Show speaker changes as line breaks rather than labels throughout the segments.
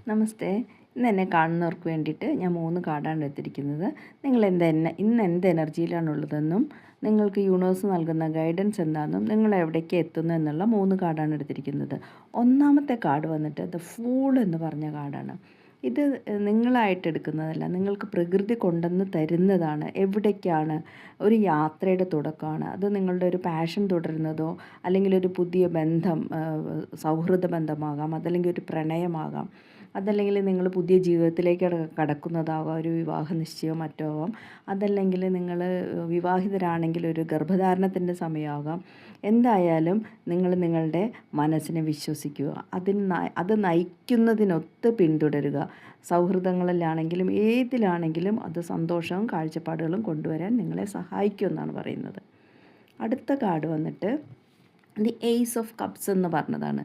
നമസ്തേ. ഇന്ന് എന്നെ കാണുന്നവർക്ക് വേണ്ടിയിട്ട് ഞാൻ 3 കാർഡാണ് എടുത്തിരിക്കുന്നത്. നിങ്ങൾ ഇന്ന് എന്ത് എനർജിയിലാണുള്ളതെന്നും നിങ്ങൾക്ക് യൂണിവേഴ്സ് നൽകുന്ന ഗൈഡൻസ് എന്താണെന്നും നിങ്ങൾ എവിടേക്ക് എത്തുന്നു എന്നുള്ള 3 കാർഡാണ് എടുത്തിരിക്കുന്നത്. ഒന്നാമത്തെ കാർഡ് വന്നിട്ട് ദ ഫൂൾ എന്ന് പറഞ്ഞ കാർഡാണ്. ഇത് നിങ്ങളായിട്ട് എടുക്കുന്നതല്ല, നിങ്ങൾക്ക് പ്രകൃതി കൊണ്ടുവന്ന് തരുന്നതാണ്. എവിടേക്കാണ്? ഒരു യാത്രയുടെ തുടക്കമാണ്. അത് നിങ്ങളുടെ ഒരു പാഷൻ തുടരുന്നതോ അല്ലെങ്കിൽ ഒരു പുതിയ ബന്ധം, സൗഹൃദ ബന്ധമാകാം, അതല്ലെങ്കിൽ ഒരു പ്രണയമാകാം, അതല്ലെങ്കിൽ നിങ്ങൾ പുതിയ ജീവിതത്തിലേക്ക് കടക്കുന്നതാകാം, ഒരു വിവാഹ നിശ്ചയമോ മറ്റോ ആവാം, അതല്ലെങ്കിൽ നിങ്ങൾ വിവാഹിതരാണെങ്കിൽ ഒരു ഗർഭധാരണത്തിൻ്റെ സമയമാകാം. എന്തായാലും നിങ്ങൾ നിങ്ങളുടെ മനസ്സിനെ വിശ്വസിക്കുക, അത് നയിക്കുന്നതിനൊത്ത് പിന്തുടരുക. സൗഹൃദങ്ങളിലാണെങ്കിലും ഏതിലാണെങ്കിലും അത് സന്തോഷവും കാഴ്ചപ്പാടുകളും കൊണ്ടുവരാൻ നിങ്ങളെ സഹായിക്കുമെന്നാണ് പറയുന്നത്. അടുത്ത കാർഡ് വന്നിട്ട് ദി ഏസ് ഓഫ് കപ്സ് എന്ന് പറഞ്ഞതാണ്.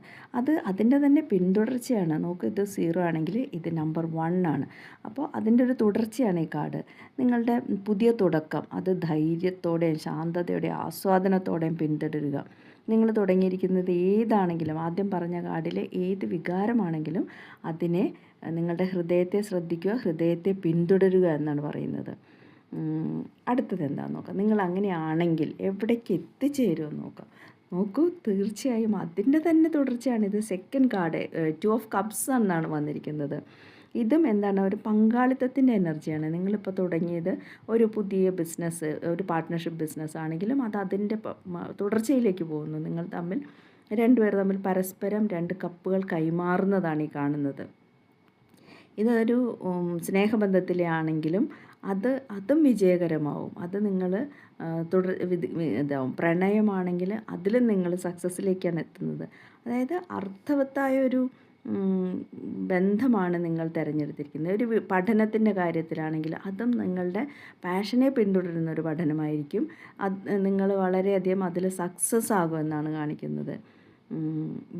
അതിൻ്റെ തന്നെ പിന്തുടർച്ചയാണ്. നോക്ക്, ഇത് 0 ആണെങ്കിൽ ഇത് നമ്പർ 1 ആണ്. അപ്പോൾ അതിൻ്റെ ഒരു തുടർച്ചയാണ് ഈ കാർഡ്. നിങ്ങളുടെ പുതിയ തുടക്കം അത് ധൈര്യത്തോടെയും ശാന്തതയോടെയും ആസ്വാദനത്തോടെയും പിന്തുടരുക. നിങ്ങൾ തുടങ്ങിയിരിക്കുന്നത് ഏതാണെങ്കിലും, ആദ്യം പറഞ്ഞ കാർഡിലെ ഏത് വികാരമാണെങ്കിലും അതിനെ നിങ്ങളുടെ ഹൃദയത്തെ ശ്രദ്ധിക്കുക, ഹൃദയത്തെ പിന്തുടരുക എന്നാണ് പറയുന്നത്. അടുത്തത് എന്താണെന്ന് നോക്കാം. നിങ്ങൾ അങ്ങനെയാണെങ്കിൽ എവിടേക്ക് എത്തിച്ചേരുമെന്ന് നോക്കാം. നോക്കൂ, തീർച്ചയായും അതിൻ്റെ തന്നെ തുടർച്ചയാണിത്. സെക്കൻഡ് കാർഡ് 2 ഓഫ് കപ്സ് എന്നാണ് വന്നിരിക്കുന്നത്. ഇതും എന്താണ്, ഒരു പങ്കാളിത്തത്തിൻ്റെ എനർജിയാണ്. നിങ്ങളിപ്പോൾ തുടങ്ങിയത് ഒരു പുതിയ ബിസിനസ്, ഒരു പാർട്ട്ണർഷിപ്പ് ബിസിനസ് ആണെങ്കിലും അത് അതിൻ്റെ തുടർച്ചയിലേക്ക് പോകുന്നു. നിങ്ങൾ രണ്ടുപേർ തമ്മിൽ പരസ്പരം 2 കപ്പുകൾ കൈമാറുന്നതാണ് ഈ കാണുന്നത്. ഇതൊരു സ്നേഹബന്ധത്തിലെ ആണെങ്കിലും അതും വിജയകരമാവും. അത് നിങ്ങൾ ഇതാവും. പ്രണയമാണെങ്കിൽ അതിലും നിങ്ങൾ സക്സസ്സിലേക്കാണ് എത്തുന്നത്. അതായത് അർത്ഥവത്തായ ഒരു ബന്ധമാണ് നിങ്ങൾ തിരഞ്ഞെടുത്തിരിക്കുന്നത്. ഒരു പഠനത്തിൻ്റെ കാര്യത്തിലാണെങ്കിൽ അതും നിങ്ങളുടെ പാഷനെ പിന്തുടരുന്ന ഒരു പഠനമായിരിക്കും. നിങ്ങൾ വളരെയധികം അതിൽ സക്സസ് ആകുമെന്നാണ് കാണിക്കുന്നത്.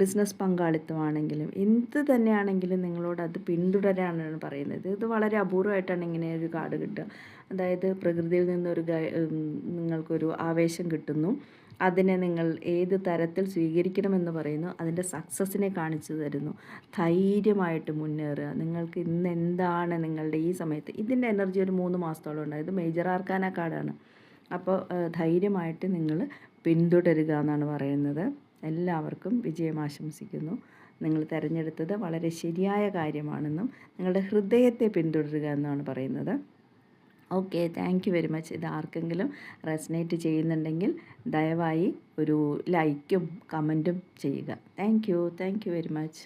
ബിസിനസ് പങ്കാളിത്തമാണെങ്കിലും എന്ത് തന്നെയാണെങ്കിലും നിങ്ങളോട് അത് പിന്തുടരാനാണ് പറയുന്നത്. ഇത് വളരെ അപൂർവമായിട്ടാണ് ഇങ്ങനെ ഒരു കാർഡ് കിട്ടുക. അതായത് പ്രകൃതിയിൽ നിന്നൊരു നിങ്ങൾക്കൊരു ആവേശം കിട്ടുന്നു, അതിനെ നിങ്ങൾ ഏത് തരത്തിൽ സ്വീകരിക്കണമെന്ന് പറയുന്നു, അതിൻ്റെ സക്സസ്സിനെ കാണിച്ചു തരുന്നു. ധൈര്യമായിട്ട് മുന്നേറുക. നിങ്ങൾക്ക് ഇന്ന് എന്താണ് നിങ്ങളുടെ ഈ സമയത്ത്, ഇതിൻ്റെ എനർജി ഒരു 3 മാസത്തോളം ഉണ്ടായത് മേജർ ആർക്കാന കാർഡാണ്. അപ്പോൾ ധൈര്യമായിട്ട് നിങ്ങൾ പിന്തുടരുക എന്നാണ് പറയുന്നത്. എല്ലാവർക്കും വിജയം ആശംസിക്കുന്നു. നിങ്ങൾ തിരഞ്ഞെടുത്തത് വളരെ ശരിയായ കാര്യമാണെന്നും നിങ്ങളുടെ ഹൃദയത്തെ പിന്തുടരുക എന്നാണ് പറയുന്നത്. Okay, thank you very much. ഇത് ആർക്കെങ്കിലും റെസനേറ്റ് ചെയ്യുന്നുണ്ടെങ്കിൽ ദയവായി ഒരു ലൈക്കും കമൻറ്റും ചെയ്യുക. Thank you very much.